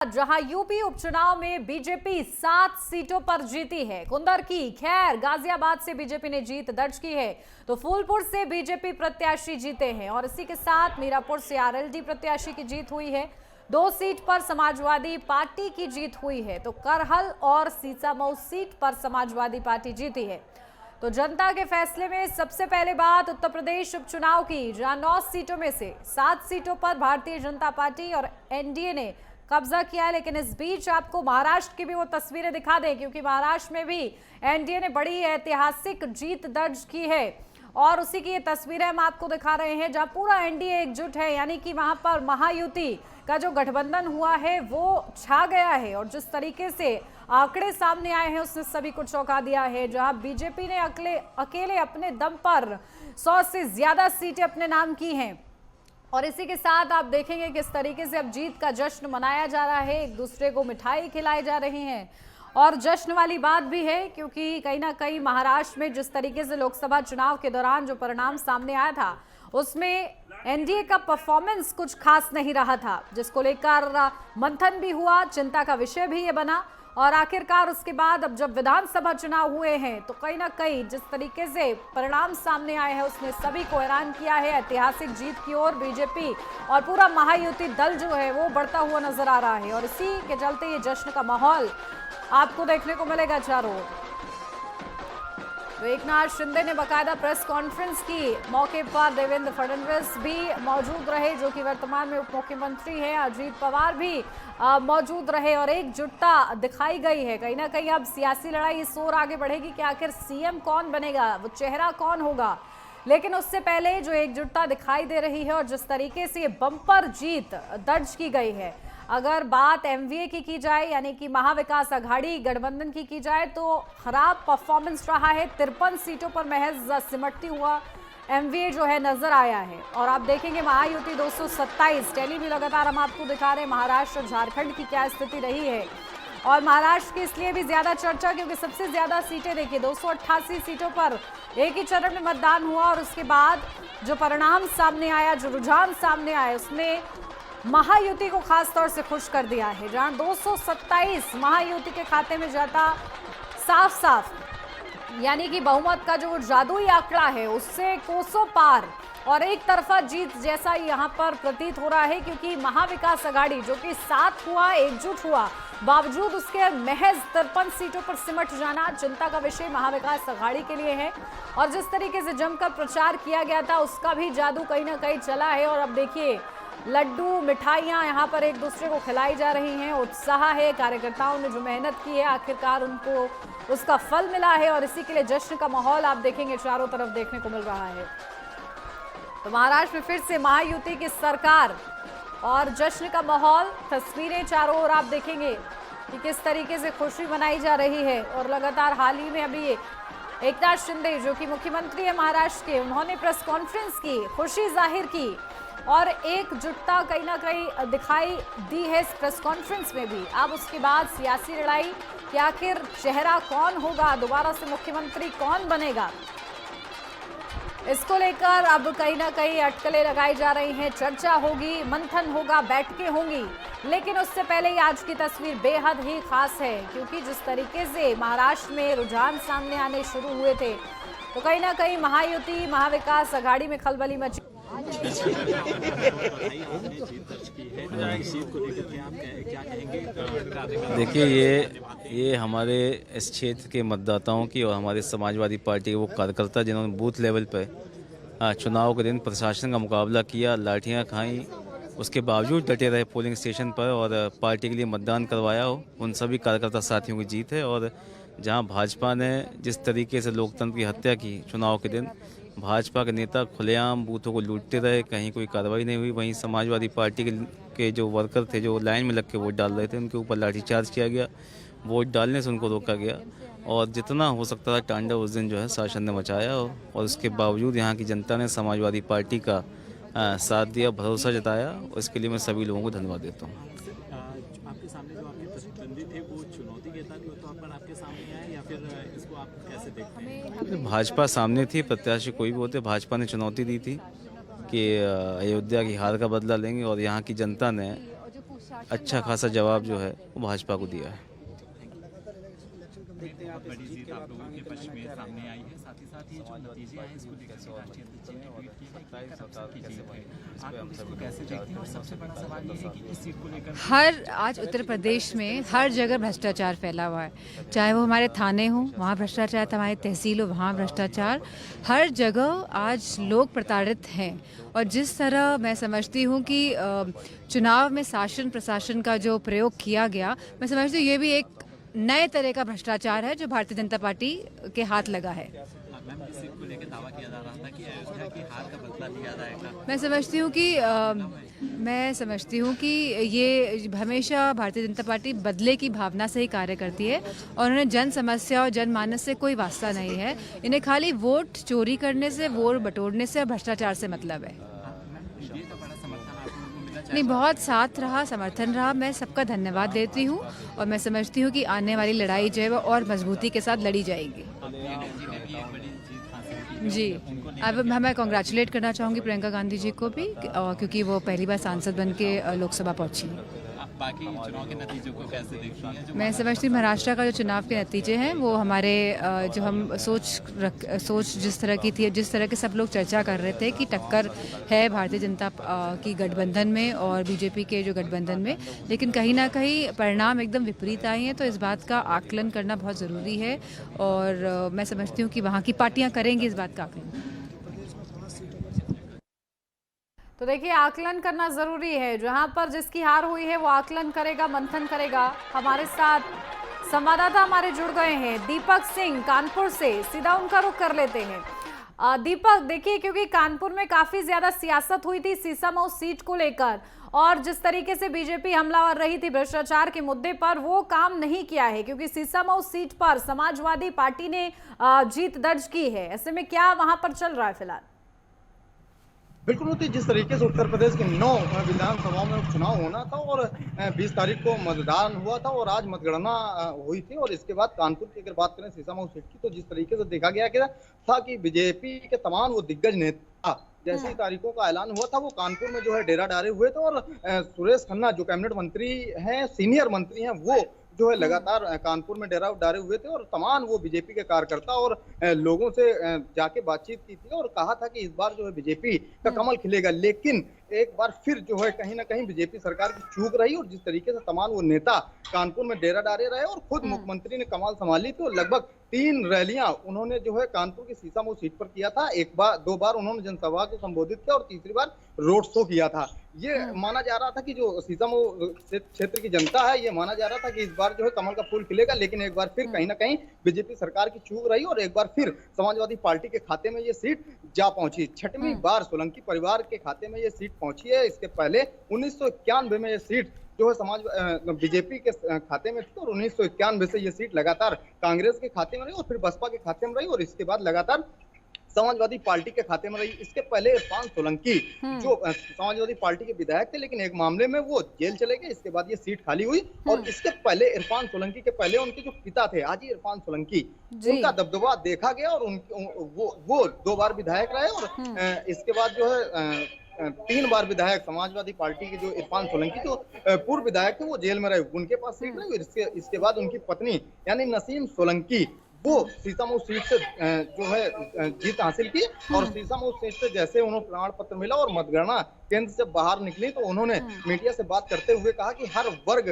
जहां यूपी उपचुनाव में बीजेपी 7 सीटों पर जीती है। कुंदर की खैर गाजियाबाद से बीजेपी ने जीत दर्ज की है, तो फूलपुर से बीजेपी प्रत्याशी जीते हैं और इसी के साथ मीरापुर से आरएलडी प्रत्याशी की जीत हुई है। 2 सीट पर समाजवादी पार्टी की जीत हुई है, तो करहल और सीसामऊ सीट पर समाजवादी पार्टी जीती है। तो जनता के फैसले में सबसे पहले बात उत्तर प्रदेश उपचुनाव की, जहां 9 सीटों में से 7 सीटों पर भारतीय जनता पार्टी और एनडीए ने कब्जा किया है। लेकिन इस बीच आपको महाराष्ट्र की भी वो तस्वीरें दिखा दें, क्योंकि महाराष्ट्र में भी एनडीए ने बड़ी ऐतिहासिक जीत दर्ज की है और उसी की ये तस्वीरें हम आपको दिखा रहे हैं, जहां पूरा एनडीए एकजुट है। यानी कि वहां पर महायुति का जो गठबंधन हुआ है वो छा गया है और जिस तरीके से आंकड़े सामने आए हैं उसने सभी को चौंका दिया है। जहां बीजेपी ने अकेले अपने दम पर 100 से ज्यादा सीटें अपने नाम की हैं और इसी के साथ आप देखेंगे किस तरीके से अब जीत का जश्न मनाया जा रहा है, एक दूसरे को मिठाई खिलाई जा रही हैं। और जश्न वाली बात भी है क्योंकि कहीं ना कहीं महाराष्ट्र में जिस तरीके से लोकसभा चुनाव के दौरान जो परिणाम सामने आया था उसमें एनडीए का परफॉर्मेंस कुछ खास नहीं रहा था, जिसको लेकर मंथन भी हुआ, चिंता का विषय भी ये बना। और आखिरकार उसके बाद अब जब विधानसभा चुनाव हुए हैं तो कहीं ना कहीं जिस तरीके से परिणाम सामने आए हैं उसने सभी को हैरान किया है। ऐतिहासिक जीत की ओर बीजेपी और पूरा महायुति दल जो है वो बढ़ता हुआ नजर आ रहा है और इसी के चलते ये जश्न का माहौल आपको देखने को मिलेगा चारों ओर। तो एकनाथ शिंदे ने बकायदा प्रेस कॉन्फ्रेंस की, मौके पर देवेंद्र फडणवीस भी मौजूद रहे जो कि वर्तमान में उप मुख्यमंत्री हैं, अजीत पवार भी मौजूद रहे और एकजुटता दिखाई गई है। कहीं ना कहीं अब सियासी लड़ाई इस ओर आगे बढ़ेगी कि आखिर सीएम कौन बनेगा, वो चेहरा कौन होगा। लेकिन उससे पहले जो एकजुटता दिखाई दे रही है और जिस तरीके से बम्पर जीत दर्ज की गई है, अगर बात एमवीए की जाए यानी कि महाविकास अघाड़ी गठबंधन की जाए तो खराब परफॉर्मेंस रहा है। 53 सीटों पर महज सिमटती हुआ एमवीए जो है नजर आया है और आप देखेंगे महायुति 227, दिल्ली भी लगातार हम आपको दिखा रहे हैं महाराष्ट्र और झारखंड की क्या स्थिति रही है। और महाराष्ट्र की इसलिए भी ज्यादा चर्चा क्योंकि सबसे ज्यादा सीटें देखिए 288 सीटों पर एक ही चरण में मतदान हुआ और उसके बाद जो परिणाम सामने आया, जो रुझान सामने आया उसने महायुति को खास तौर से खुश कर दिया है। जहां 227 महायुति के खाते में जाता साफ साफ, यानी कि बहुमत का जो जादुई आंकड़ा है उससे कोसों पार और एक तरफा जीत जैसा यहां पर प्रतीत हो रहा है, क्योंकि महाविकास अघाड़ी जो कि साथ हुआ, एकजुट हुआ, बावजूद उसके महज 53 सीटों पर सिमट जाना चिंता का विषय महाविकास अघाड़ी के लिए है। और जिस तरीके से जमकर प्रचार किया गया था उसका भी जादू कहीं ना कहीं चला है और अब देखिए लड्डू मिठाइयां यहाँ पर एक दूसरे को खिलाई जा रही हैं। उत्साह है, कार्यकर्ताओं ने जो मेहनत की है आखिरकार उनको उसका फल मिला है और इसी के लिए जश्न का माहौल आप देखेंगे चारों तरफ देखने को मिल रहा है। तो महाराष्ट्र में फिर से महायुति की सरकार और जश्न का माहौल, तस्वीरें चारों ओर आप देखेंगे कि किस तरीके से खुशी मनाई जा रही है। और लगातार हाल ही में अभी एकनाथ शिंदे जो कि मुख्यमंत्री है महाराष्ट्र के, उन्होंने प्रेस कॉन्फ्रेंस की, खुशी जाहिर की और एकजुटता कहीं ना कहीं दिखाई दी है इस प्रेस कॉन्फ्रेंस में भी। अब उसके बाद सियासी लड़ाई कि आखिर चेहरा कौन होगा, दोबारा से मुख्यमंत्री कौन बनेगा, इसको लेकर अब कहीं ना कहीं अटकलें लगाई जा रही हैं। चर्चा होगी, मंथन होगा, बैठकें होंगी। लेकिन उससे पहले ही आज की तस्वीर बेहद ही खास है क्योंकि जिस तरीके से महाराष्ट्र में रुझान सामने आने शुरू हुए थे तो कहीं ना कहीं महायुति महाविकास अघाड़ी में खलबली मची। देखिए ये हमारे इस क्षेत्र के मतदाताओं की और हमारे समाजवादी पार्टी के वो कार्यकर्ता जिन्होंने बूथ लेवल पर चुनाव के दिन प्रशासन का मुकाबला किया, लाठियां खाई, उसके बावजूद डटे रहे पोलिंग स्टेशन पर और पार्टी के लिए मतदान करवाया हो, उन सभी कार्यकर्ता साथियों की जीत है। और जहां भाजपा ने जिस तरीके से लोकतंत्र की हत्या की चुनाव के दिन, भाजपा के नेता खुलेआम बूथों को लूटते रहे, कहीं कोई कार्रवाई नहीं हुई, वहीं समाजवादी पार्टी के जो वर्कर थे जो लाइन में लग के वोट डाल रहे थे उनके ऊपर लाठीचार्ज किया गया, वोट डालने से उनको रोका गया और जितना हो सकता था तांडव उस दिन जो है शासन ने मचाया और उसके बावजूद यहाँ की जनता ने समाजवादी पार्टी का साथ दिया, भरोसा जताया और इसके लिए मैं सभी लोगों को धन्यवाद देता हूँ। आपके सामने जो आपके प्रतिद्वंदी थे वो चुनौती के तौर पर आपके सामने आए या फिर इसको आप कैसे देखते हैं? भाजपा सामने थी, प्रत्याशी कोई भी होते, भाजपा ने चुनौती दी थी कि अयोध्या की हार का बदला लेंगे और यहाँ की जनता ने अच्छा खासा जवाब जो है वो भाजपा को दिया है। बहुत बड़ी जीत आप लोगों के पक्ष में सामने आई है, साथ ही साथ ये जो नतीजे आए इसको लेकर के राष्ट्रीय अध्यक्ष जी ने ट्वीट किया है कि करप्शन की जीत है। आप लोग इसको कैसे देखते हैं? और सबसे बड़ा सवाल ये है कि इस सीट को लेकर आज उत्तर प्रदेश में हर जगह भ्रष्टाचार फैला हुआ है, चाहे वो हमारे थाने हों वहाँ भ्रष्टाचार, हमारी तहसील हो वहाँ भ्रष्टाचार, हर जगह आज लोग प्रताड़ित हैं। और जिस तरह मैं समझती हूँ कि चुनाव में शासन प्रशासन का जो प्रयोग किया गया, मैं समझती हूँ ये भी एक नए तरह का भ्रष्टाचार है जो भारतीय जनता पार्टी के हाथ लगा है। मैम, इस सीट को लेकर दावा किया जा रहा था कि अयोध्या की हार का बदला लिया जाएगा। मैं समझती हूँ कि ये हमेशा भारतीय जनता पार्टी बदले की भावना से ही कार्य करती है और उन्हें जन समस्या और जनमानस से कोई वास्ता नहीं है। इन्हें खाली वोट चोरी करने से, वोट बटोरने से और भ्रष्टाचार से मतलब है। नहीं, बहुत साथ रहा, समर्थन रहा, मैं सबका धन्यवाद देती हूँ और मैं समझती हूँ कि आने वाली लड़ाई जो है वो और मजबूती के साथ लड़ी जाएगी। जी, अब मैं कॉन्ग्रेचुलेट करना चाहूँगी प्रियंका गांधी जी को भी, क्योंकि वो पहली बार सांसद बन के लोकसभा पहुँची। बाकी चुनाव के नतीजों को कैसे देखती हैं? मैं समझती हूँ महाराष्ट्र का जो चुनाव के नतीजे हैं वो हमारे जो हम सोच जिस तरह की थी, जिस तरह के सब लोग चर्चा कर रहे थे कि टक्कर है भारतीय जनता की गठबंधन में और बीजेपी के जो गठबंधन में, लेकिन कहीं ना कहीं परिणाम एकदम विपरीत आए हैं। तो इस बात का आकलन करना बहुत ज़रूरी है और मैं समझती हूँ कि वहाँ की पार्टियाँ करेंगी इस बात का आकलन। तो देखिए, आकलन करना जरूरी है। जहां पर जिसकी हार हुई है वो आकलन करेगा, मंथन करेगा। हमारे साथ संवाददाता हमारे जुड़ गए हैं, दीपक सिंह कानपुर से, सीधा उनका रुख कर लेते हैं। दीपक, देखिए, क्योंकि कानपुर में काफी ज्यादा सियासत हुई थी सीसामऊ सीट को लेकर और जिस तरीके से बीजेपी हमलावर रही थी भ्रष्टाचार के मुद्दे पर, वो काम नहीं किया है क्योंकि सीसामऊ सीट पर समाजवादी पार्टी ने जीत दर्ज की है। ऐसे में क्या वहां पर चल रहा है फिलहाल? बिल्कुल होती, जिस तरीके से उत्तर प्रदेश के 9 विधानसभाओं में उपचुनाव होना था और 20 तारीख को मतदान हुआ था और आज मतगणना हुई थी। और इसके बाद कानपुर की अगर बात करें सीसामऊ सीट की, तो जिस तरीके से देखा गया था कि बीजेपी के तमाम वो दिग्गज नेता जैसे ही तारीखों का ऐलान हुआ था वो कानपुर में जो है डेरा डाले हुए थे। और सुरेश खन्ना जो कैबिनेट मंत्री हैं, सीनियर मंत्री हैं, वो जो है लगातार कानपुर में डेरा डाले हुए थे और तमाम वो बीजेपी के कार्यकर्ता और लोगों से जाके बातचीत की थी और कहा था कि इस बार जो है बीजेपी का कमल खिलेगा। लेकिन एक बार फिर जो है कहीं ना कहीं बीजेपी सरकार की चूक रही और जिस तरीके से तमाम वो नेता कानपुर में डेरा डाले रहे और खुद मुख्यमंत्री ने कमाल संभाली तो लगभग 3 रैलियां उन्होंने जो है कानपुर की सीसामऊ सीट पर किया था। 2 बार उन्होंने जनसभा को संबोधित किया और तीसरी बार रोड शो किया था। ये माना जा रहा था कि जो सीसामऊ क्षेत्र की जनता है, ये माना जा रहा था कि इस बार जो है कमल का फूल खिलेगा। लेकिन एक बार फिर कहीं ना कहीं बीजेपी सरकार की चूक रही और एक बार फिर समाजवादी पार्टी के खाते में ये सीट जा पहुंची। 6वीं बार सोलंकी परिवार के खाते में ये सीट पहुंची है। इसके पहले 1991 में ये सीट जो है समाज बीजेपी के खाते में थी और 1991 से ये सीट लगातार कांग्रेस के खाते में रही और फिर बसपा के खाते में रही और इसके बाद लगातार समाजवादी पार्टी के खाते में रही। इसके पहले इरफान सोलंकी जो समाजवादी पार्टी के विधायक थे, लेकिन एक मामले में वो जेल चले गए। इसके बाद ये सीट खाली हुई और इसके पहले इरफान सोलंकी के पहले उनके जो पिता थे हाजी इरफान सोलंकी, उनका दबदबा देखा गया और वो 2 बार विधायक रहे और इसके बाद जो है 3 बार विधायक समाजवादी पार्टी के जो इरफान सोलंकी जो पूर्व विधायक थे वो जेल में रहे, उनके पास सीट रही। इसके बाद उनकी पत्नी यानी नसीम सोलंकी वो सीसामऊ सीट से जो है जीत हासिल की और सीसामऊ सीट से जैसे उन्हें प्रमाण पत्र मिला और मतगणना केंद्र से बाहर निकली तो उन्होंने मीडिया से बात करते हुए कहा कि हर वर्ग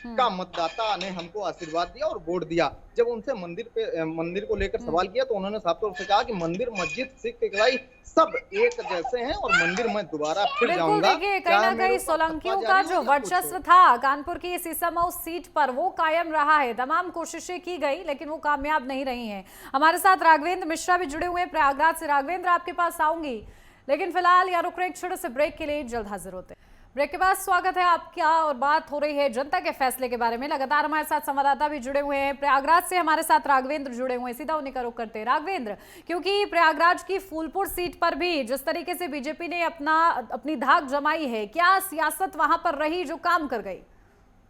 का मतदाता ने हमको आशीर्वाद दिया और वोट दिया। जब उनसे मंदिर को लेकर सवाल किया तो उन्होंने साफ तौर से कहा कि मंदिर, मस्जिद, सिख, ईसाई सब एक जैसे हैं और मंदिर में दोबारा फिर जाऊंगा। देखिए, कहीं ना कहीं सोलंकियों का जो वर्चस्व था कानपुर की सीसामऊ सीट पर वो कायम रहा है। तमाम कोशिशें की गई लेकिन वो कामयाब नहीं रही हैं। हमारे साथ राघवेंद्र मिश्रा भी जुड़े हुए हैं प्रयागराज से। राघवेंद्र, आपके पास आऊंगी लेकिन फिलहाल यहाँ रुक रहे एक छोटे से ब्रेक के लिए, जल्द हाजिर होते हैं। ब्रेक के बाद स्वागत है आपका और बात हो रही है जनता के फैसले के बारे में। लगातार हमारे साथ संवाददाता भी जुड़े हुए हैं प्रयागराज से, हमारे साथ राघवेंद्र जुड़े हुए हैं, सीधा उन्हीं का रुख करते हैं। राघवेंद्र, क्योंकि प्रयागराज की फूलपुर सीट पर भी जिस तरीके से बीजेपी ने अपनी धाक जमाई है, क्या सियासत वहां पर रही जो काम कर गई?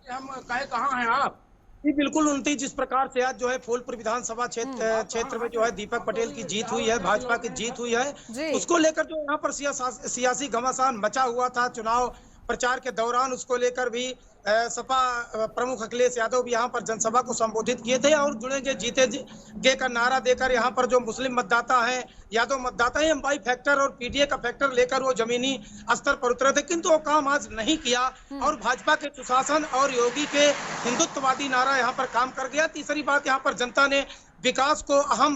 हम कहाँ हैं आप? जी बिल्कुल, 29 जिस प्रकार से आज जो है फूलपुर विधानसभा क्षेत्र में जो है दीपक पटेल की जीत हुई है, भाजपा की जीत हुई है, उसको लेकर जो यहाँ पर सियासी घमासान मचा हुआ था, चुनाव प्रचार के दौरान उसको लेकर भी सपा प्रमुख अखिलेश यादव भी यहाँ पर जनसभा को संबोधित किए थे और जुड़ेंगे जीतेंगे का नारा देकर यहाँ पर जो मुस्लिम मतदाता हैं, यादव मतदाता हैं, एमवाई फैक्टर और पीडीए का फैक्टर लेकर वो जमीनी स्तर पर उतरे थे, किंतु वो काम आज नहीं किया और भाजपा के सुशासन और योगी के हिंदुत्ववादी नारा यहाँ पर काम कर गया। तीसरी बात, यहाँ पर जनता ने विकास को अहम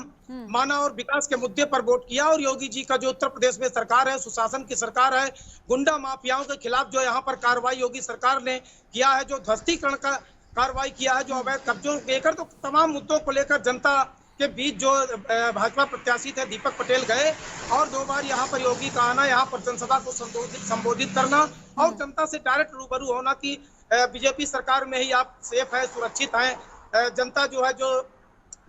माना और विकास के मुद्दे पर वोट किया और योगी जी का जो उत्तर प्रदेश में सरकार है, सुशासन की सरकार है, गुंडा माफियाओं के खिलाफ जो यहाँ पर कार्रवाई योगी सरकार ने किया है, जो ध्वस्तीकरण का कार्रवाई किया है, जो अवैध कब्जों को लेकर, तो तमाम मुद्दों को लेकर जनता के बीच जो भाजपा प्रत्याशी थे दीपक पटेल गए और 2 बार यहाँ पर योगी का आना, यहाँ पर जनसभा को संबोधित करना और जनता से डायरेक्ट रूबरू होना कि बीजेपी सरकार में ही आप सेफ है, सुरक्षित हैं, जनता जो है, जो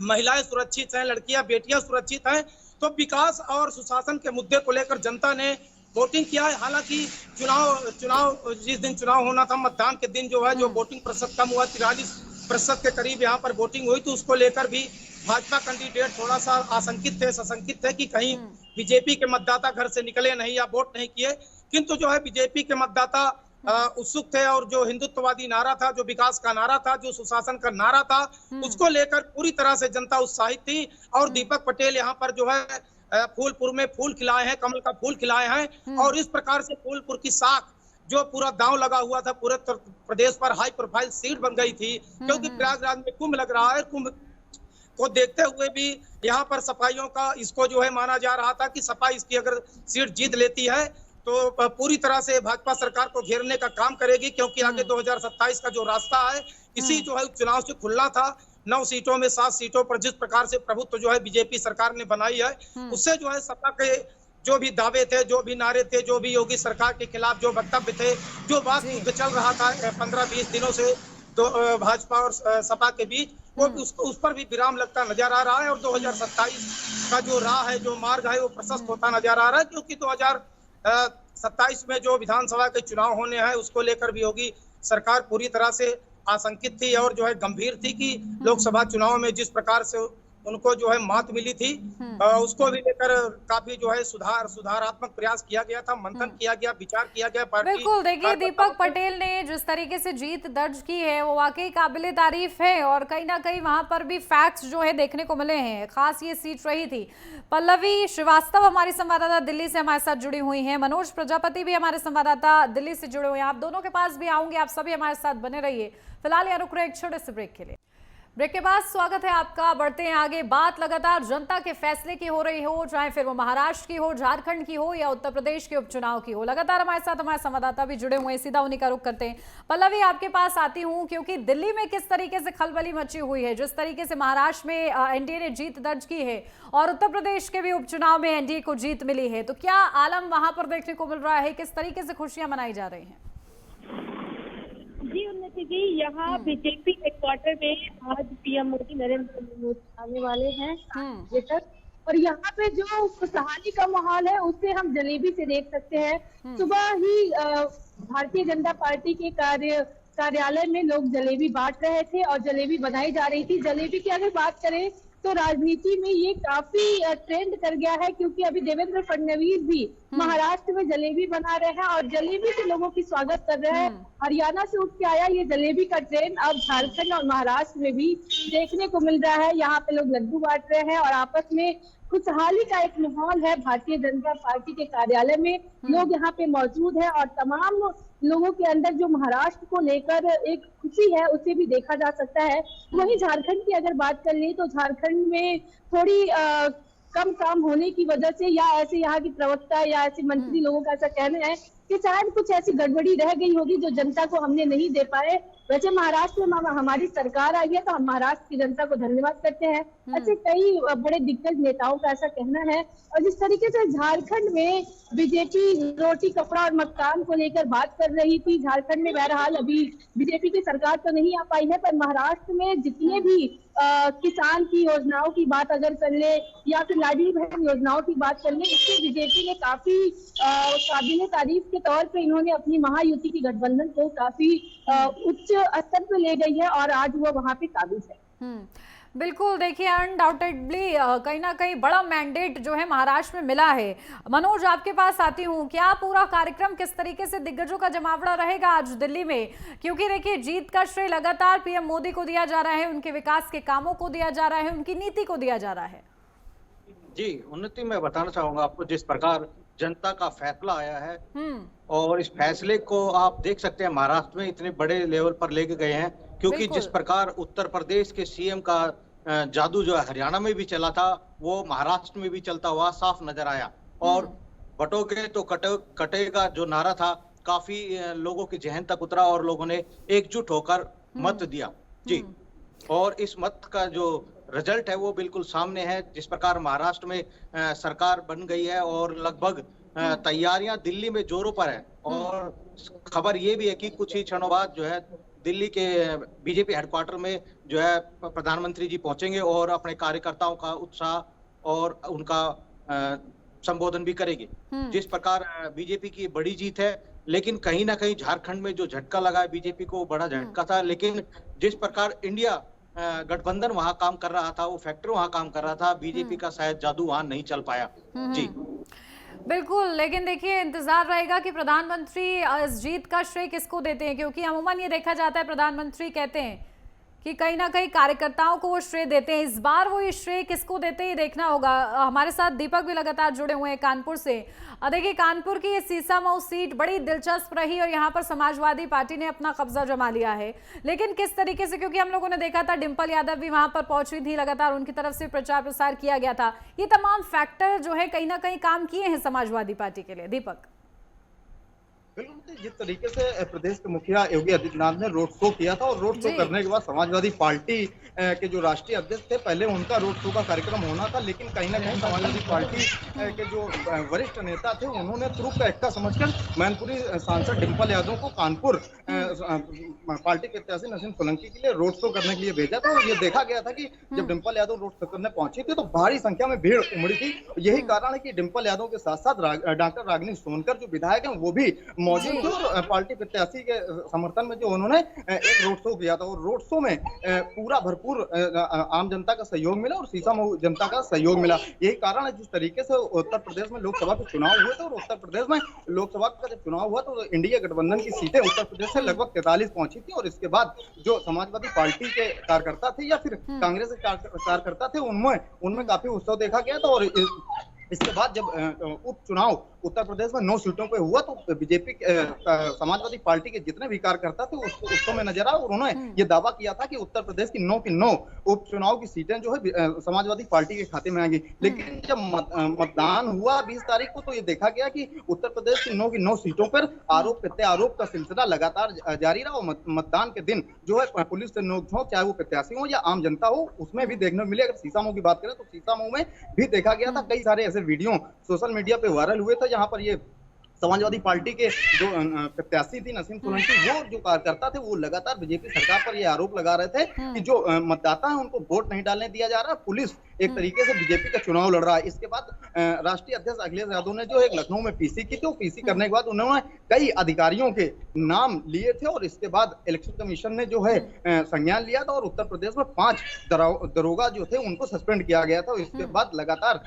महिलाएं सुरक्षित हैं, लड़कियां बेटियां सुरक्षित हैं। तो विकास और सुशासन के मुद्दे को लेकर जनता ने वोटिंग किया है। हालांकि चुनाव जिस दिन चुनाव होना था, मतदान के दिन जो है, जो वोटिंग प्रतिशत कम हुआ, 43% के करीब यहाँ पर वोटिंग हुई, तो उसको लेकर भी भाजपा कैंडिडेट थोड़ा सा आशंकित थे, सशंकित थे कि कहीं बीजेपी के मतदाता घर से निकले नहीं या वोट नहीं किए। किंतु जो है बीजेपी के मतदाता उत्सुक थे और जो हिंदुत्ववादी नारा था, जो विकास का नारा था, जो सुशासन का नारा था, उसको लेकर पूरी तरह से जनता उत्साहित थी। और दीपक पटेल यहाँ पर जो है फूलपुर में फूल खिलाए हैं, कमल का फूल खिलाए हैं और इस प्रकार से फूलपुर की साख जो पूरा दांव लगा हुआ था, पूरे उत्तर प्रदेश पर हाई प्रोफाइल सीट बन गई थी, क्योंकि प्रयागराज में कुंभ लग रहा है। कुंभ को देखते हुए भी यहाँ पर सपाइयों का इसको जो है माना जा रहा था कि सपा इसकी अगर सीट जीत लेती है तो पूरी तरह से भाजपा सरकार को घेरने का काम करेगी, क्योंकि आगे 2027 का जो रास्ता है, इसी जो है चुनाव से खुलना था। 9 सीटों में 7 सीटों पर जिस प्रकार से प्रभुत्व जो है बीजेपी सरकार ने बनाई है, उससे जो है सपा के जो भी दावे थे, जो भी नारे थे, जो भी योगी सरकार के खिलाफ जो वक्तव्य थे, जो बात युद्ध चल रहा था 15-20 दिनों से तो भाजपा और सपा के बीच, वो उस पर भी विराम लगता नजर आ रहा है। और 2027 का जो राह है, जो मार्ग है, वो प्रशस्त होता नजर आ रहा है, क्योंकि 2027 में जो विधानसभा के चुनाव होने हैं, उसको लेकर भी योगी सरकार पूरी तरह से आशंकित थी और जो है गंभीर थी कि लोकसभा चुनाव में जिस प्रकार से उनको जो है मात मिली थी, उसको भी लेकर काफी जो है सुधारात्मक प्रयास किया गया था, मंथन किया गया, विचार किया गया। बिल्कुल, देखिए दीपक पटेल ने जिस तरीके से जीत दर्ज की है वो वाकई काबिले तारीफ है और कहीं ना कहीं वहां पर भी फैक्ट्स जो है देखने को मिले हैं। खास ये सीट रही थी। पल्लवी श्रीवास्तव हमारी संवाददाता दिल्ली से हमारे साथ जुड़ी हुई हैं, मनोज प्रजापति भी हमारे संवाददाता दिल्ली से जुड़े हुए हैं। आप दोनों के पास भी आऊंगे, आप सभी हमारे साथ बने रहिए। फिलहाल यहाँ रुक रहे एक छोटे से ब्रेक के लिए। ब्रेक के बाद स्वागत है आपका, बढ़ते हैं आगे। बात लगातार जनता के फैसले की हो रही हो, चाहे फिर वो महाराष्ट्र की हो, झारखंड की हो या उत्तर प्रदेश के उपचुनाव की हो। लगातार हमारे साथ हमारे संवाददाता भी जुड़े हुए हैं, सीधा उन्हीं का रुख करते हैं। पल्लवी, आपके पास आती हूँ, क्योंकि दिल्ली में किस तरीके से खलबली मची हुई है, जिस तरीके से महाराष्ट्र में एनडीए ने जीत दर्ज की है और उत्तर प्रदेश के भी उपचुनाव में एनडीए को जीत मिली है, तो क्या आलम वहां पर देखने को मिल रहा है, किस तरीके से खुशियां मनाई जा रही हैं? जी उन्नति जी, यहाँ बीजेपी हेडक्वार्टर में आज पीएम मोदी नरेंद्र मोदी आने वाले हैं और यहाँ पे जो खुशहाली का माहौल है उससे हम जलेबी से देख सकते हैं। सुबह ही भारतीय जनता पार्टी के कार्यालय में लोग जलेबी बांट रहे थे और जलेबी बनाई जा रही थी। जलेबी की अगर बात करें तो राजनीति में ये काफी ट्रेंड कर गया है, क्योंकि अभी देवेंद्र फडणवीस भी महाराष्ट्र में जलेबी बना रहे हैं और जलेबी से लोगों की स्वागत कर रहे हैं। हरियाणा से उठ के आया ये जलेबी का ट्रेंड अब झारखंड और महाराष्ट्र में भी देखने को मिल रहा है। यहाँ पे लोग लड्डू बांट रहे हैं और आपस में खुशहाली का एक माहौल है। भारतीय जनता पार्टी के कार्यालय में लोग यहाँ पे मौजूद है और तमाम लोगों के अंदर जो महाराष्ट्र को लेकर एक खुशी है उसे भी देखा जा सकता है। वहीं झारखंड की अगर बात कर ले तो झारखंड में थोड़ी कम काम होने की वजह से या ऐसे यहाँ की प्रवक्ता या ऐसे मंत्री लोगों का ऐसा कहना है कि शायद कुछ ऐसी गड़बड़ी रह गई होगी जो जनता को हमने नहीं दे पाए। वैसे महाराष्ट्र में हमारी सरकार आई है तो हम महाराष्ट्र की जनता को धन्यवाद करते हैं, ऐसे कई बड़े दिग्गज नेताओं का ऐसा कहना है। और जिस तरीके से झारखंड में बीजेपी रोटी कपड़ा और मकान को लेकर बात कर रही थी, झारखंड में बहरहाल अभी बीजेपी की सरकार तो नहीं आ पाई है, पर महाराष्ट्र में जितने भी किसान की योजनाओं की बात अगर कर ले या फिर लाडली बहन योजनाओं की बात कर ले, इससे बीजेपी ने काफी काबिले तारीफ के तौर पे इन्होंने अपनी महायुति की गठबंधन को काफी उच्च स्तर पे ले गई है और आज वो वहाँ पे काबिज है। बिल्कुल, देखिए अनडाउटेडली कहीं ना कहीं बड़ा मैंडेट जो है महाराष्ट्र में मिला है। मनोज, आपके पास आती हूँ, क्या पूरा कार्यक्रम किस तरीके से दिग्गजों का जमावड़ा रहेगा आज दिल्ली में? क्योंकि देखिए जीत का श्रेय लगातार पीएम मोदी को दिया जा रहा है, उनके विकास के कामों को दिया जा रहा है, उनकी नीति को दिया जा रहा है। जी, उन्नति मैं बताना चाहूंगा आपको, जिस प्रकार जनता का फैसला आया है और इस फैसले को आप देख सकते हैं महाराष्ट्र में इतने बड़े लेवल पर लेके गए हैं, क्योंकि जिस प्रकार उत्तर प्रदेश के सीएम का जादू जो है हरियाणा में भी चला था, वो महाराष्ट्र में भी चलता हुआ साफ नजर आया। और बटोगे तो कटेगा जो नारा था, काफी लोगों के जहन तक उतरा और लोगों ने एकजुट होकर मत दिया। जी, और इस मत का जो रिजल्ट है वो बिल्कुल सामने है। जिस प्रकार महाराष्ट्र में सरकार बन गई है और लगभग तैयारियां दिल्ली में जोरों पर है। और खबर ये भी है कि कुछ ही क्षणों बाद जो है दिल्ली के बीजेपी हेडक्वार्टर में जो है प्रधानमंत्री जी पहुंचेंगे और अपने कार्यकर्ताओं का उत्साह और उनका संबोधन भी करेंगे। जिस प्रकार बीजेपी की बड़ी जीत है, लेकिन कहीं ना कहीं झारखंड में जो झटका लगा है बीजेपी को, बड़ा झटका था। लेकिन जिस प्रकार इंडिया गठबंधन वहां काम कर रहा था, वो फैक्टर वहां काम कर रहा था, बीजेपी का शायद जादू वहां नहीं चल पाया। जी बिल्कुल, लेकिन देखिए इंतजार रहेगा कि प्रधानमंत्री इस जीत का श्रेय किसको देते हैं, क्योंकि अमूमन ये देखा जाता है प्रधानमंत्री कहते हैं कि कहीं ना कहीं कार्यकर्ताओं को वो श्रेय देते हैं। इस बार वो ये श्रेय किसको देते हैं देखना होगा। हमारे साथ दीपक भी लगातार जुड़े हुए हैं कानपुर से। देखिए कानपुर की ये सीसामऊ सीट बड़ी दिलचस्प रही और यहाँ पर समाजवादी पार्टी ने अपना कब्जा जमा लिया है, लेकिन किस तरीके से, क्योंकि हम लोगों ने देखा था डिम्पल यादव भी वहां पर पहुंची थी, लगातार उनकी तरफ से प्रचार प्रसार किया गया था। ये तमाम फैक्टर जो है कहीं ना कहीं काम किए हैं समाजवादी पार्टी के लिए। दीपक, बिल्कुल, जिस तरीके से प्रदेश के मुखिया योगी आदित्यनाथ ने रोड शो किया था और रोड शो करने के बाद समाजवादी पार्टी के जो राष्ट्रीय अध्यक्ष थे, पहले उनका रोड शो का कार्यक्रम होना था, लेकिन कहीं ना कहीं समाजवादी पार्टी के जो वरिष्ठ नेता थे उन्होंने तुरुप का एक्का समझकर मैनपुरी सांसद डिम्पल यादव को कानपुर पार्टी प्रत्याशी नसीम सोलंकी के लिए रोड शो करने के लिए भेजा था। और ये देखा गया था कि जब डिम्पल यादव रोड शो करने पहुंची थी तो भारी संख्या में भीड़ उमड़ी थी। यही कारण है कि डिम्पल यादव के साथ साथ डॉक्टर रागिनी सोनकर जो विधायक हैं वो भी मौजूद थे और पार्टी प्रत्याशी के समर्थन में जो उन्होंने एक रोड शो किया था। और रोड शो में पूरा भरपूर आम जनता का सहयोग मिला और सीसामऊ जनता का सहयोग मिला। यही कारण है जिस तरीके से उत्तर प्रदेश में लोकसभा के चुनाव हुए थे और उत्तर प्रदेश में लोकसभा का जब चुनाव हुआ तो इंडिया गठबंधन की सीटें उत्तर प्रदेश से लगभग 43 पहुंची थी। और इसके बाद जो समाजवादी पार्टी के कार्यकर्ता थे या फिर कांग्रेस के कार्यकर्ता थे उनमें काफी उत्सव देखा गया था। और इसके बाद जब उपचुनाव उत्तर प्रदेश में 9 सीटों पे हुआ तो बीजेपी समाजवादी पार्टी के जितने भी कार्यकर्ता थे उस उत्सव में नजर आए और उन्होंने ये दावा किया था कि उत्तर प्रदेश की 9 की 9 उपचुनाव की सीटें जो है समाजवादी पार्टी के खाते में आएंगी। लेकिन जब मतदान हुआ 20 तारीख को तो ये देखा गया कि उत्तर प्रदेश की 9 की 9 सीटों पर आरोप प्रत्यारोप का सिलसिला लगातार जारी रहा। और मतदान के दिन जो है पुलिस से नोकझोंक, चाहे वो प्रत्याशी हो या आम जनता हो, उसमें भी देखने को मिले। अगर सीसामऊ की बात करें तो सीसामऊ में भी देखा गया था, कई सारे ऐसे वीडियो सोशल मीडिया पे वायरल हुए थे जहां पर ये समाजवादी पार्टी के जो प्रत्याशी थी नसीम सोलंकी, वो जो कार्यकर्ता थे वो लगातार बीजेपी सरकार पर ये आरोप लगा रहे थे कि जो मतदाता है उनको वोट नहीं डालने दिया जा रहा, पुलिस एक तरीके से बीजेपी का चुनाव लड़ रहा है। इसके बाद राष्ट्रीय अध्यक्ष अखिलेश यादव ने जो एक लखनऊ में पीसी की थी, पीसी करने के बाद उन्होंने कई अधिकारियों के नाम लिए थे और इसके बाद इलेक्शन कमीशन ने जो है संज्ञान लिया था और उत्तर प्रदेश में 5 दरोगा जो थे उनको सस्पेंड किया गया था। इसके बाद लगातार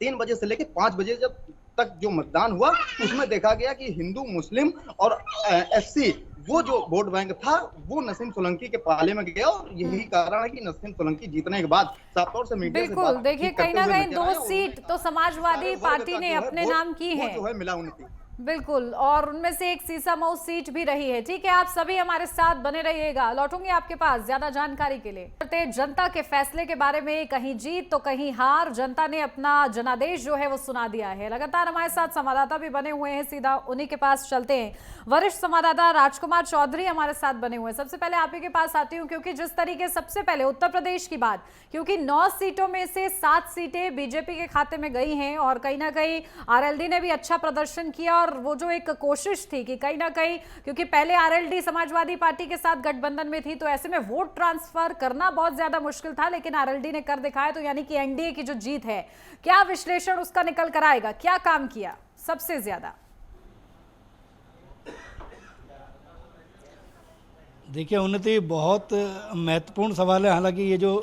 3 बजे से लेकर 5 बजे जब तक जो मतदान हुआ उसमें देखा गया कि हिंदू, मुस्लिम और एससी वो जो वोट बैंक था वो नसीम सोलंकी के पाले में गया। और यही कारण है कि नसीम सोलंकी जीतने के बाद साफ तौर से मीडिया से बिल्कुल, देखिए कहीं ना कहीं 2 सीट तो समाजवादी पार्टी ने अपने नाम की है, जो है मिला उनकी। बिल्कुल, और उनमें से एक सीसामऊ सीट भी रही है। ठीक है, आप सभी हमारे साथ बने रहिएगा, लौटूंगी आपके पास ज्यादा जानकारी के लिए। जनता के फैसले के बारे में कहीं जीत तो कहीं हार, जनता ने अपना जनादेश जो है वो सुना दिया है। लगातार हमारे साथ संवाददाता भी बने हुए हैं, सीधा उन्हीं के पास चलते हैं। वरिष्ठ संवाददाता राजकुमार चौधरी हमारे साथ बने हुए हैं। सबसे पहले आप ही के पास आती हूँ, क्योंकि जिस तरीके सबसे पहले उत्तर प्रदेश की बात, क्योंकि 9 सीटों में से 7 सीटें बीजेपी के खाते में गई हैं और कहीं ना कहीं आरएलडी ने भी अच्छा प्रदर्शन किया। और वो जो एक कोशिश थी कि कहीं ना कहीं, क्योंकि पहले आरएलडी समाजवादी पार्टी के साथ गठबंधन में थी तो ऐसे में वोट ट्रांसफर करना बहुत ज्यादा मुश्किल था, लेकिन आरएलडी ने कर दिखाया। तो यानी कि एनडीए की जो जीत है, क्या विश्लेषण उसका निकल कर आएगा, क्या काम किया सबसे ज्यादा? देखिए उन्नति, बहुत महत्वपूर्ण सवाल है। हालांकि ये जो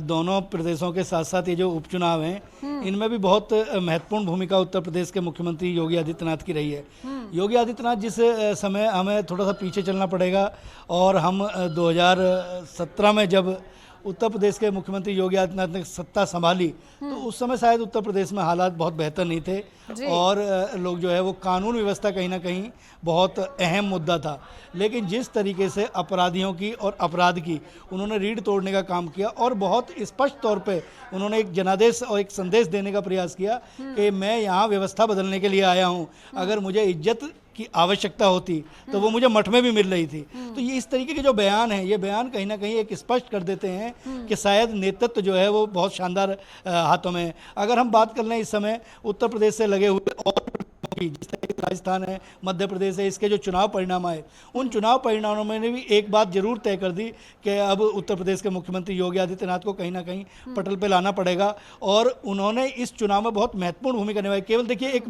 दोनों प्रदेशों के साथ साथ ये जो उपचुनाव हैं, इनमें भी बहुत महत्वपूर्ण भूमिका उत्तर प्रदेश के मुख्यमंत्री योगी आदित्यनाथ की रही है। योगी आदित्यनाथ, जिस समय हमें थोड़ा सा पीछे चलना पड़ेगा, और हम 2017 में जब उत्तर प्रदेश के मुख्यमंत्री योगी आदित्यनाथ ने सत्ता संभाली, तो उस समय शायद उत्तर प्रदेश में हालात बहुत बेहतर नहीं थे, और लोग जो है वो कानून व्यवस्था कहीं ना कहीं बहुत अहम मुद्दा था। लेकिन जिस तरीके से अपराधियों की और अपराध की उन्होंने रीढ़ तोड़ने का काम किया, और बहुत स्पष्ट तौर पे उन्होंने एक जनादेश और एक संदेश देने का प्रयास किया कि मैं यहाँ व्यवस्था बदलने के लिए आया हूँ, अगर मुझे इज्जत की आवश्यकता होती तो वो मुझे मठ में भी मिल रही थी। तो ये इस तरीके के जो बयान हैं, ये बयान कहीं ना कहीं एक स्पष्ट कर देते हैं कि शायद नेतृत्व जो है वो बहुत शानदार हाथों में है। अगर हम बात कर लें इस समय उत्तर प्रदेश से लगे हुए और जिस तरह के राजस्थान है, मध्य प्रदेश है, इसके जो चुनाव परिणाम आए, उन चुनाव परिणामों ने भी एक बात जरूर तय कर दी कि अब उत्तर प्रदेश के मुख्यमंत्री योगी आदित्यनाथ को कहीं ना कहीं पटल पे लाना पड़ेगा, और उन्होंने इस चुनाव में बहुत महत्वपूर्ण भूमिका निभाई। केवल देखिए एक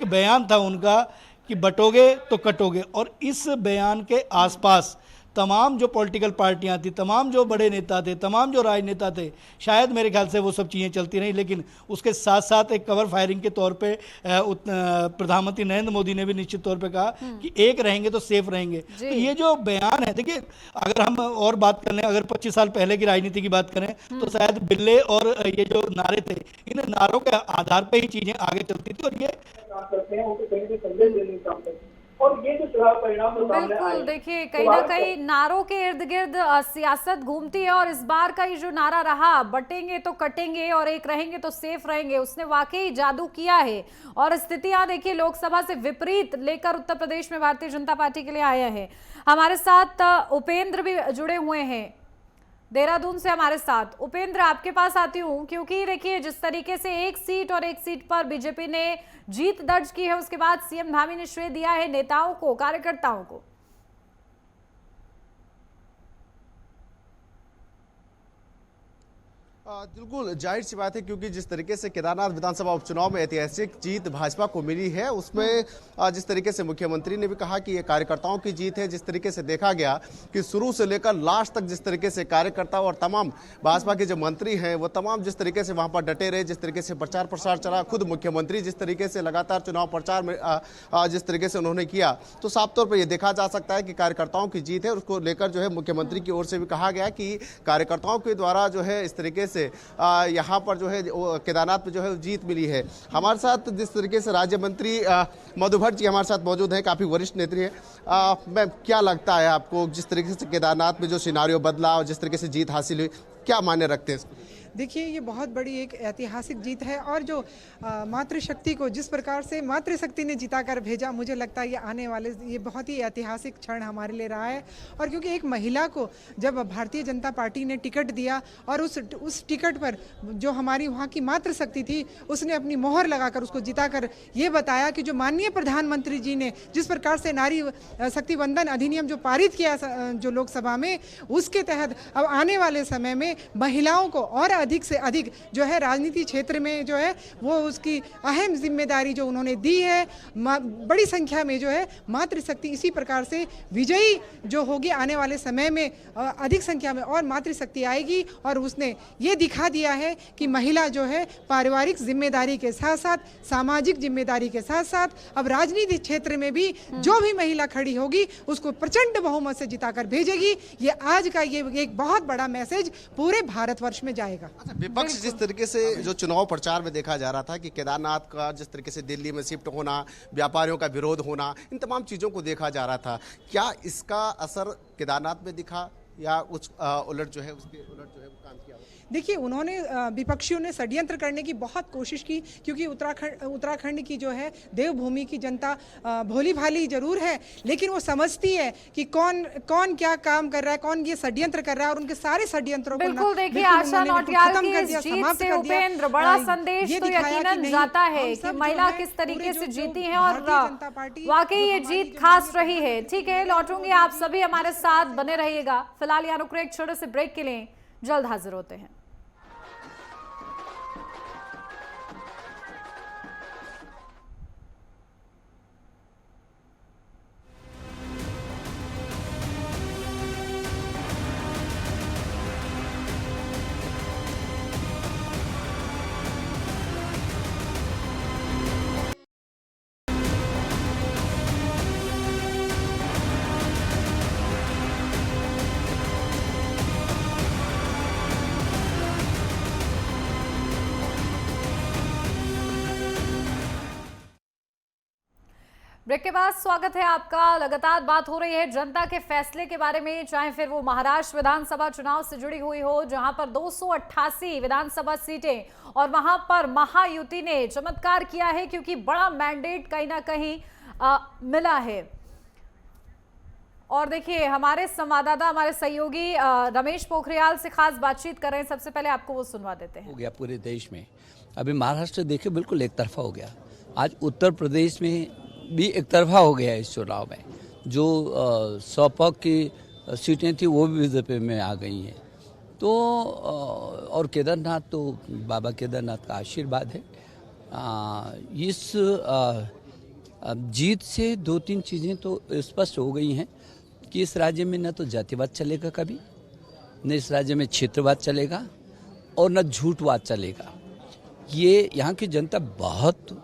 बयान था उनका कि बटोगे तो कटोगे, और इस बयान के आसपास तमाम जो पॉलिटिकल पार्टियां थी, तमाम जो बड़े नेता थे, तमाम जो राजनेता थे, शायद मेरे ख्याल से वो सब चीज़ें चलती रहीं। लेकिन उसके साथ साथ एक कवर फायरिंग के तौर पे प्रधानमंत्री नरेंद्र मोदी ने भी निश्चित तौर पे कहा कि एक रहेंगे तो सेफ रहेंगे। तो ये जो बयान है, देखिए अगर हम और बात कर लें, अगर 25 साल पहले की राजनीति की बात करें, तो शायद बिल्ले और ये जो नारे थे, इन नारों के आधार पर ही चीज़ें आगे चलती थी, और ये करते हैं उनको कहीं से संदेश देने का काम करते हैं। और ये जो चुनाव परिणाम बिल्कुल, देखिए कहीं ना कहीं नारों के इर्द गिर्द सियासत घूमती है, और इस बार का ये जो नारा रहा, बटेंगे तो कटेंगे और एक रहेंगे तो सेफ रहेंगे, उसने वाकई जादू किया है। और स्थितियां देखिए लोकसभा से विपरीत लेकर उत्तर प्रदेश में भारतीय जनता पार्टी के लिए आया है। हमारे साथ उपेंद्र भी जुड़े हुए हैं देहरादून से हमारे साथ। उपेंद्र, आपके पास आती हूँ, क्योंकि देखिए जिस तरीके से एक सीट पर बीजेपी ने जीत दर्ज की है, उसके बाद सीएम धामी ने श्रेय दिया है नेताओं को, कार्यकर्ताओं को। बिल्कुल जाहिर सी बात है, क्योंकि जिस तरीके से केदारनाथ विधानसभा उपचुनाव में ऐतिहासिक जीत भाजपा को मिली है, उसमें जिस तरीके से मुख्यमंत्री ने भी कहा कि ये कार्यकर्ताओं की जीत है। जिस तरीके से देखा गया कि शुरू से लेकर लास्ट तक जिस तरीके से कार्यकर्ता और तमाम भाजपा के जो मंत्री हैं वो तमाम जिस तरीके से वहां पर डटे रहे, जिस तरीके से प्रचार प्रसार चला, खुद मुख्यमंत्री जिस तरीके से लगातार चुनाव प्रचार में जिस तरीके से उन्होंने किया, तो साफ तौर पर यह देखा जा सकता है कि कार्यकर्ताओं की जीत है। उसको लेकर जो है मुख्यमंत्री की ओर से भी कहा गया कि कार्यकर्ताओं के द्वारा जो है इस तरीके से यहाँ पर जो है केदारनाथ पे जो है जीत मिली है। हमारे साथ जिस तरीके से राज्य मंत्री मधु भट्ट जी हमारे साथ मौजूद हैं, काफ़ी वरिष्ठ नेत्री हैं। मैम, क्या लगता है आपको जिस तरीके से केदारनाथ में जो सिनारियो बदला और जिस तरीके से जीत हासिल हुई, क्या मायने रखते हैं इसको? देखिए, ये बहुत बड़ी एक ऐतिहासिक जीत है, और जो मातृशक्ति को जिस प्रकार से मातृशक्ति ने जिताकर भेजा, मुझे लगता है ये आने वाले ये बहुत ही ऐतिहासिक क्षण हमारे लिए रहा है। और क्योंकि एक महिला को जब भारतीय जनता पार्टी ने टिकट दिया, और उस टिकट पर जो हमारी वहाँ की मातृशक्ति थी, उसने अपनी मोहर लगाकर उसको जिताकर ये बताया कि जो माननीय प्रधानमंत्री जी ने जिस प्रकार से नारी शक्ति वंदन अधिनियम जो पारित किया जो लोकसभा में, उसके तहत अब आने वाले समय में महिलाओं को और अधिक से अधिक जो है राजनीति क्षेत्र में जो है वो उसकी अहम जिम्मेदारी जो उन्होंने दी है, बड़ी संख्या में जो है मातृशक्ति इसी प्रकार से विजयी जो होगी आने वाले समय में, अधिक संख्या में और मातृशक्ति आएगी। और उसने ये दिखा दिया है कि महिला जो है पारिवारिक जिम्मेदारी के साथ साथ सामाजिक जिम्मेदारी के साथ साथ अब राजनीति क्षेत्र में भी जो भी महिला खड़ी होगी उसको प्रचंड बहुमत से जिताकर भेजेगी। ये आज का ये एक बहुत बड़ा मैसेज पूरे भारतवर्ष में जाएगा। विपक्ष जिस तरीके से जो चुनाव प्रचार में देखा जा रहा था कि केदारनाथ का जिस तरीके से दिल्ली में शिफ्ट होना, व्यापारियों का विरोध होना, इन तमाम चीज़ों को देखा जा रहा था, क्या इसका असर केदारनाथ में दिखा या उस उलट जो है उसके उलट जो है वो काम किया? देखिए, उन्होंने विपक्षियों ने षड्यंत्र करने की बहुत कोशिश की, क्योंकि उत्तराखंड की जो है देवभूमि की जनता भोली भाली जरूर है, लेकिन वो समझती है कि कौन क्या काम कर रहा है, कौन ये षड्यंत्र कर रहा है, और उनके सारे षड्यंत्रों को बिल्कुल देखिए आशा नौटियाल की इस जीत से उपेंद्र बड़ा संदेश तो यकीनन जाता है कि महिला किस तरीके से जीती है, और वाकई ये जीत खास रही है। ठीक है, लौटूंगी, आप सभी हमारे साथ बने रहिएगा। फिलहाल यहाँ रुक रहे एक छोटे से ब्रेक के लिए, जल्द हाजिर होते हैं। ब्रेक के बाद स्वागत है आपका। लगातार बात हो रही है जनता के फैसले के बारे में, चाहे फिर वो महाराष्ट्र विधानसभा चुनाव से जुड़ी हुई हो, जहां पर 288 विधानसभा सीटें और वहां पर महायुति ने चमत्कार किया है क्योंकि बड़ा मैंडेट कहीं ना कहीं मिला है। और देखिए हमारे संवाददाता, हमारे सहयोगी रमेश पोखरियाल से खास बातचीत कर रहे हैं। सबसे पहले आपको वो सुनवा देते हैं। हो गया पूरे देश में, अभी महाराष्ट्र देखिए बिल्कुल एक तरफा हो गया। आज उत्तर प्रदेश में भी एक तरफा हो गया इस चुनाव में। जो 100 पग की सीटें थी वो भी बीजेपी में आ गई हैं। तो और केदारनाथ, तो बाबा केदारनाथ का आशीर्वाद है। इस जीत से 2-3 चीज़ें तो स्पष्ट हो गई हैं कि इस राज्य में न तो जातिवाद चलेगा कभी, न इस राज्य में क्षेत्रवाद चलेगा और न झूठवाद चलेगा। ये यहाँ की जनता बहुत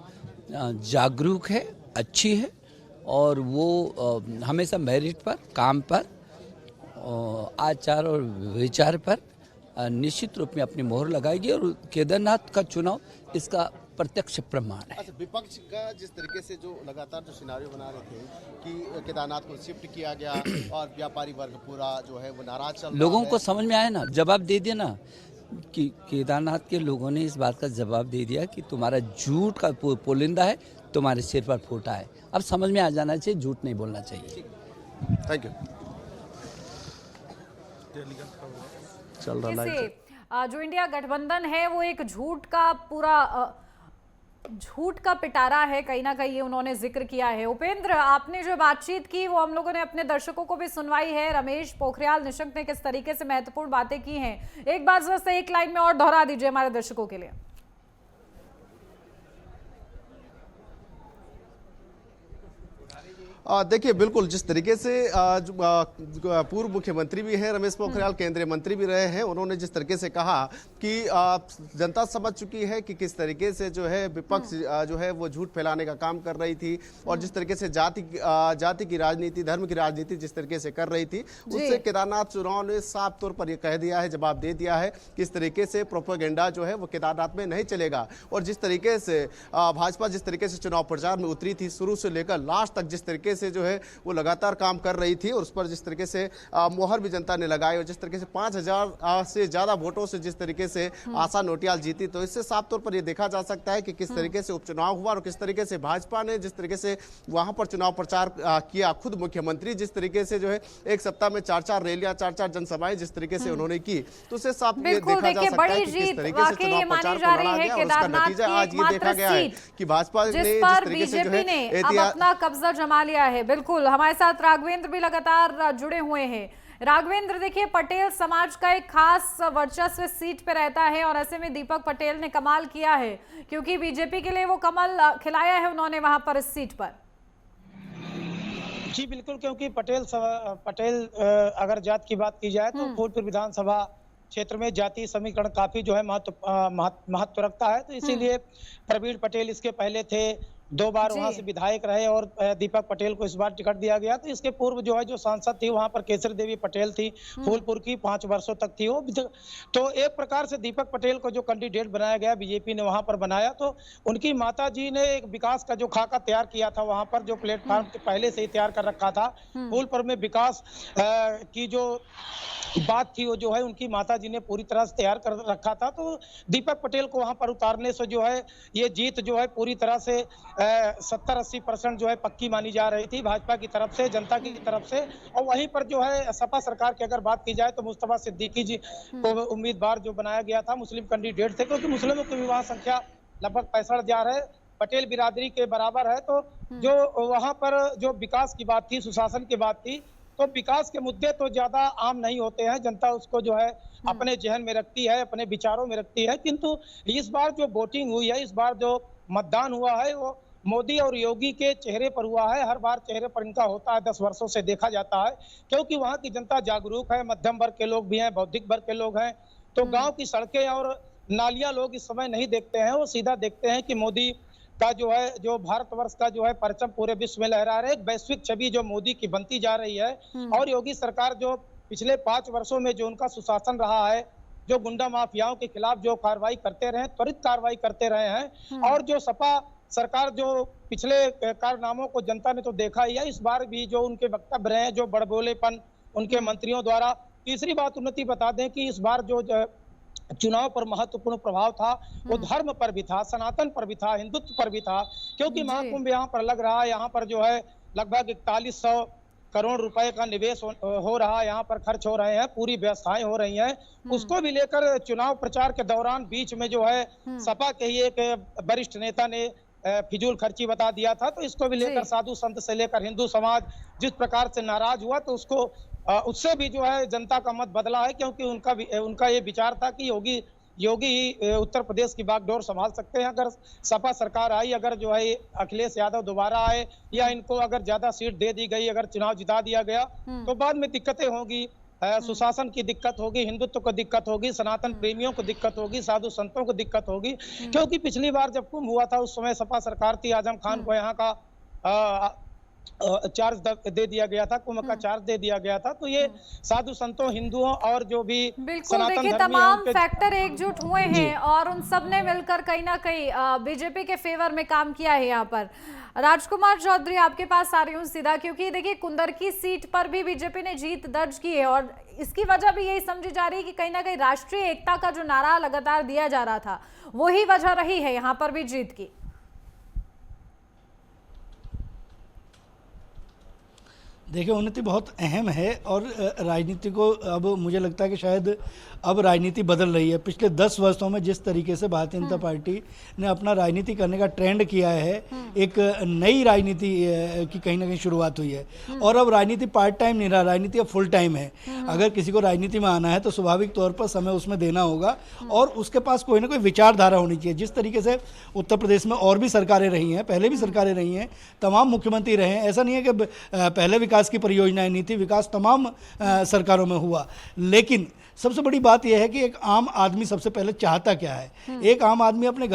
जागरूक है, अच्छी है और वो हमेशा मेरिट पर, काम पर, आचार और विचार पर निश्चित रूप में अपनी मोहर लगाएगी और केदारनाथ का चुनाव इसका प्रत्यक्ष प्रमाण है। अच्छा, विपक्ष का जिस तरीके से जो लगातार जो सिनारियो बना रहे थे कि केदारनाथ को शिफ्ट किया गया और व्यापारी वर्ग पूरा जो है वो नाराज चल रहा है। लोगों को समझ में आया ना, जवाब दे दिया ना कि केदारनाथ के लोगों ने इस बात का जवाब दे दिया कि तुम्हारा झूठ का पोलिंदा है, तुम्हारे सिर पर फूटा है। अब समझ में आ जाना चाहिए, झूठ नहीं बोलना चाहिए। Thank you. चल रहा है जो इंडिया गठबंधन है वो एक झूठ का पूरा झूठ का पिटारा है, कहीं ना कहीं ये उन्होंने जिक्र किया है। उपेंद्र, आपने जो बातचीत की वो हम लोगों ने अपने दर्शकों को भी सुनवाई है। रमेश पोखरियाल निशंक ने किस तरीके से महत्वपूर्ण बातें की हैं, एक बार बस एक लाइन में और दोहरा दीजिए हमारे दर्शकों के लिए। देखिए बिल्कुल जिस तरीके से पूर्व मुख्यमंत्री भी हैं रमेश पोखरियाल, केंद्रीय मंत्री भी रहे हैं, उन्होंने जिस तरीके से कहा कि जनता समझ चुकी है कि किस तरीके से जो है विपक्ष जो है वो झूठ फैलाने का काम कर रही थी और जिस तरीके से जाति की राजनीति, धर्म की राजनीति जिस तरीके से कर रही थी, उससे केदारनाथ चुनाव ने साफ तौर पर यह कह दिया है, जवाब दे दिया है कि इस तरीके से प्रोपेगेंडा जो है वो केदारनाथ में नहीं चलेगा। और जिस तरीके से भाजपा जिस तरीके से चुनाव प्रचार में उतरी थी, शुरू से लेकर लास्ट तक जिस तरीके से जो है वो लगातार काम कर रही थी और उस पर जिस तरीके से मोहर भी जनता ने लगाई और जिस तरीके से 5000 से ज्यादा वोटों से जिस तरीके से आशा नोटियाल जीती, तो इससे साफ तौर पर यह देखा जा सकता है कि किस तरीके से उपचुनाव हुआ और किस तरीके से भाजपा ने जिस तरीके से वहां पर चुनाव प्रचार किया। खुद मुख्यमंत्री जिस तरीके से जो है एक सप्ताह में 4-4 रैलियां, 4-4 जनसभाएं जिस तरीके से उन्होंने की, तो उससे साफ ये देखा जा सकता है कि किस तरीके से चुनाव प्रचार को लड़ा गया और उसका नतीजा आज ये देखा गया है कि भाजपा ने जिस तरीके से जो है अपना कब्जा जमा लिया है। बिल्कुल, हमारे साथ राघवेंद्र भी लगातार जुड़े हुए हैं। राघवेंद्र, देखिए पटेल समाज का एक खास वर्चस्व सीट पे रहता है और ऐसे में दीपक पटेल ने कमाल किया है क्योंकि बीजेपी के लिए वो कमल खिलाया है उन्होंने वहां पर इस सीट पर। जी बिल्कुल, क्योंकि पटेल अगर जात की बात की जाए तो फूलपुर विधानसभा क्षेत्र में जातीय समीकरण काफी जो है महत्व रखता है, तो इसीलिए प्रवीण पटेल इसके पहले थे, 2 बार वहां से विधायक रहे और दीपक पटेल को इस बार टिकट दिया गया। तो इसके पूर्व जो है जो सांसद थी वहां पर केसरी देवी पटेल थी, फूलपुर की 5 वर्षों तक थी वो। तो एक प्रकार से दीपक पटेल को जो कैंडिडेट बनाया गया, बीजेपी ने वहां पर बनाया, तो उनकी माता जी ने एक विकास का जो खाका तैयार किया था वहां पर, जो प्लेटफॉर्म पहले से ही तैयार कर रखा था। फूलपुर में विकास की जो बात थी वो जो है उनकी माता जी ने पूरी तरह से तैयार कर रखा था। तो दीपक पटेल को वहां पर उतारने से जो है ये जीत जो है पूरी तरह से 70-80% जो है पक्की मानी जा रही थी भाजपा की तरफ से, जनता की तरफ से। और वहीं पर जो है सपा सरकार की अगर बात की जाए तो मुस्तफा सिद्दीकी जी को उम्मीदवार जो बनाया गया था, मुस्लिम कैंडिडेट थे, क्योंकि मुस्लिमों की विवाह संख्या लगभग 65,000 है, पटेल बिरादरी के बराबर है। तो जो वहां पर जो विकास की बात थी, सुशासन की बात थी, तो विकास के मुद्दे तो ज्यादा आम नहीं होते हैं, जनता उसको जो है अपने जहन में रखती है, अपने विचारों में रखती है। किंतु इस बार जो वोटिंग हुई है, इस बार जो मतदान हुआ है, वो मोदी और योगी के चेहरे पर हुआ है। हर बार चेहरे पर इनका होता है, 10 वर्षों से देखा जाता है, क्योंकि वहाँ की जनता जागरूक है, मध्यम वर्ग के लोग भी हैं, बौद्धिक वर्ग के लोग हैं। तो गाँव की सड़कें और नालियां लोग इस समय नहीं देखते हैं, वो सीधा देखते हैं कि मोदी का जो है, जो भारतवर्ष का जो है परचम पूरे विश्व में लहरा रहा है, एक वैश्विक छवि जो मोदी की बनती जा रही है। और योगी सरकार जो पिछले 5 वर्षों में जो उनका सुशासन रहा है, जो गुंडा माफियाओं के खिलाफ जो कार्रवाई करते रहे, त्वरित कार्रवाई करते रहे हैं, और जो सपा सरकार जो पिछले कारनामों को जनता ने तो देखा ही है, इस बार भी जो उनके वक्तव्य रहे, जो बड़बोलेपन उनके मंत्रियों द्वारा। तीसरी बात उन्नति बता दें कि इस बार जो चुनाव पर महत्वपूर्ण प्रभाव था वो धर्म पर भी था, सनातन पर भी था, हिंदुत्व पर भी था, क्योंकि महाकुंभ यहाँ पर लग रहा है। यहाँ पर जो है लगभग 4100 करोड़ रुपए का निवेश हो रहा है, यहाँ पर खर्च हो रहे हैं, पूरी व्यवस्थाएं हो रही हैं। उसको भी लेकर चुनाव प्रचार के दौरान बीच में जो है सपा के ही एक वरिष्ठ नेता ने फिजूल खर्ची बता दिया था। तो इसको भी लेकर साधु संत से लेकर हिंदू समाज जिस प्रकार से नाराज हुआ, तो उसको उससे भी जो है जनता का मत बदला है, क्योंकि उनका ये विचार था कि योगी ही उत्तर प्रदेश की बागडोर संभाल सकते हैं। अगर सपा सरकार आई, अगर जो है अखिलेश यादव दोबारा आए या इनको अगर ज्यादा सीट दे दी गई, अगर चुनाव जिता दिया गया तो बाद में दिक्कतें होगी, सुशासन की दिक्कत होगी, हिंदुत्व को दिक्कत होगी, सनातन प्रेमियों को दिक्कत होगी, साधु संतों को दिक्कत होगी। क्योंकि पिछली बार जब कुंभ हुआ था उस समय सपा सरकार थी, आजम खान को यहाँ का चार्ज दे दिया गया था, कुंभ का चार्ज दे दिया गया था। तो ये साधु संतों, हिंदुओं और जो भी बिल्कुल देखिए तमाम फैक्टर एकजुट हुए हैं और उन सब ने मिलकर कहीं ना कहीं बीजेपी के फेवर में काम किया है। यहाँ पर राजकुमार चौधरी आपके पास आ रही हूँ सीधा, क्योंकि देखिए कुंदरकी सीट पर भी बीजेपी ने जीत दर्ज की है और इसकी वजह भी यही समझी जा रही है कि कहीं ना कहीं राष्ट्रीय एकता का जो नारा लगातार दिया जा रहा था वही वजह रही है यहाँ पर भी जीत की। देखिए उन्नति बहुत अहम है और राजनीति को अब मुझे लगता है कि शायद अब राजनीति बदल रही है। पिछले 10 वर्षों में जिस तरीके से भारतीय जनता पार्टी ने अपना राजनीति करने का ट्रेंड किया है, एक नई राजनीति की कहीं ना कहीं शुरुआत हुई है। और अब राजनीति पार्ट टाइम नहीं रहा, राजनीति अब फुल टाइम है। अगर किसी को राजनीति में आना है तो स्वाभाविक तौर पर समय उसमें देना होगा और उसके पास कोई ना कोई विचारधारा होनी चाहिए। जिस तरीके से उत्तर प्रदेश में और भी सरकारें रही हैं, पहले भी सरकारें रही हैं, तमाम मुख्यमंत्री रहे हैं, ऐसा नहीं है कि पहले विकास की परियोजनाएं नहीं थी, विकास तमाम सरकारों में हुआ। लेकिन सबसे बड़ी बात यह है कि एक आम आदमी सबसे पहले चाहता क्या है। एक आम आदमी अपने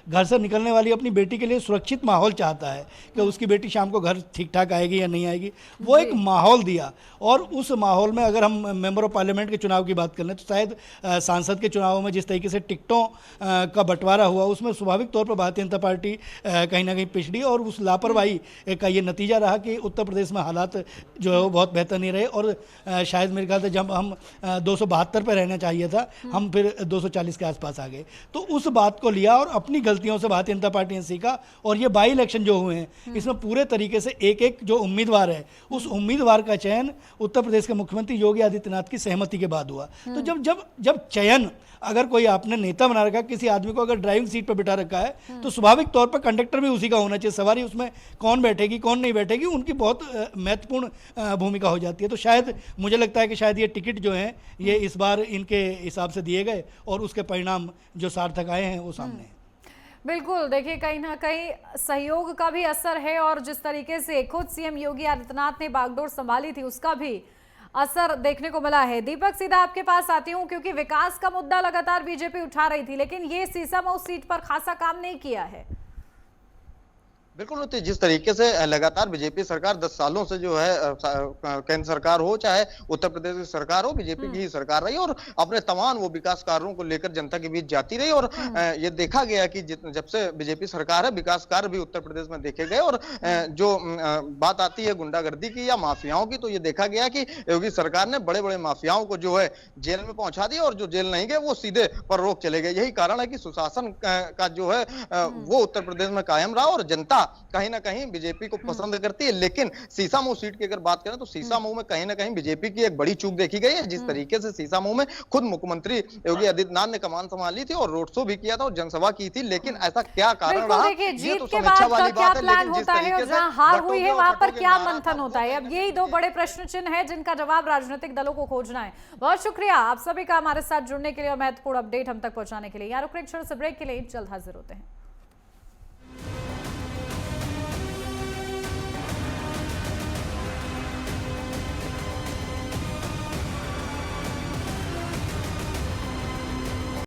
घर से निकलने वाली अपनी बेटी के लिए सुरक्षित माहौल चाहता है कि उसकी बेटी शाम को घर ठीक ठाक आएगी या नहीं आएगी। वो एक माहौल दिया और उस माहौल में अगर हम मेंबर ऑफ पार्लियामेंट के चुनाव की बात कर लें तो शायद सांसद के चुनावों में जिस तरीके से टिकटों का बंटवारा हुआ उसमें स्वाभाविक तौर पर भारतीय जनता पार्टी कहीं ना कहीं पिछड़ी और उस लापरवाही का ये नतीजा रहा कि उत्तर प्रदेश में हालात जो है वो बहुत बेहतर नहीं रहे और शायद मेरे ख्याल से जब हम 272 पर रहना चाहिए था हम फिर 240 के आसपास आ गए। तो उस बात को लिया और अपनी गलतियों से भारतीय जनता पार्टी ने सीखा और ये बाई इलेक्शन जो हुए हैं इसमें पूरे तरीके से एक जो उम्मीदवार है उस उम्मीदवार का चयन उत्तर प्रदेश के मुख्यमंत्री योगी आदित्यनाथ की सहमति के बाद हुआ। तो जब चयन अगर कोई आपने नेता बना रखा है, किसी आदमी को अगर ड्राइविंग सीट पर बिठा रखा है तो स्वाभाविक तौर पर कंडक्टर भी उसी का होना चाहिए। सवारी उसमें कौन बैठेगी कौन नहीं बैठेगी उनकी बहुत महत्वपूर्ण भूमिका हो जाती है। तो शायद मुझे लगता है कि शायद ये टिकट जो है ये इस बार इनके हिसाब से दिए गए और उसके परिणाम जो सार्थक आए हैं वो सामने हैं। बिल्कुल देखिए कहीं ना कहीं सहयोग का भी असर है और जिस तरीके से खुद सीएम योगी आदित्यनाथ ने बागडोर संभाली थी उसका भी असर देखने को मिला है। दीपक सीधा आपके पास आती हूं क्योंकि विकास का मुद्दा लगातार बीजेपी उठा रही थी लेकिन ये सीसामऊ सीट पर खासा काम नहीं किया है। बिल्कुल, तो जिस तरीके से लगातार बीजेपी सरकार 10 सालों से जो है केंद्र सरकार हो चाहे उत्तर प्रदेश की सरकार हो, बीजेपी की ही सरकार रही और अपने तमाम वो विकास कार्यों को लेकर जनता के बीच जाती रही और ये देखा गया कि जब से बीजेपी सरकार है विकास कार्य भी उत्तर प्रदेश में देखे गए। और जो बात आती है गुंडागर्दी की या माफियाओं की, तो ये देखा गया कि योगी सरकार ने बड़े बड़े माफियाओं को जो है जेल में पहुंचा दिया और जो जेल नहीं गए वो सीधे पर रोक चले गए। यही कारण है कि सुशासन का जो है वो उत्तर प्रदेश में कायम रहा और जनता कहीं ना कहीं बीजेपी को पसंद करती है। लेकिन सीसामऊ सीट की अगर बात करें तो सीसामऊ में कहीं ना कहीं बीजेपी की एक बड़ी चूक देखी गई है। जिस तरीके से सीसामऊ में खुद मुख्यमंत्री योगी आदित्यनाथ ने कमान संभाली थी और रोड शो भी किया था और जनसभा की थी, लेकिन ऐसा क्या कारण रहा ये तो समीक्षा वाली बात है। लेकिन जिस तरीके से हार हुई है वहां पर क्या मंथन होता है, अब यही दो बड़े प्रश्न चिन्ह है जिनका जवाब राजनीतिक दलों को खोजना है। बहुत शुक्रिया आप सभी का हमारे साथ जुड़ने के लिए और महत्वपूर्ण अपडेट हम तक पहुंचाने के लिए। यार ब्रेक के लिए जल्द हाजिर होते हैं।